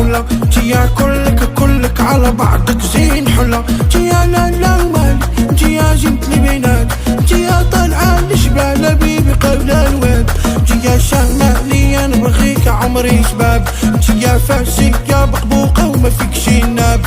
ولا جيا كلك على بعضك زين حلا. جيا لا ومالي جيا جنت لي بينات، جيا طالعة الجبال بيبي قبل الواد. جيا شمالي انا بغيك عمري شباب، جيا فاسية بقبوقة وما فيك شي ناب.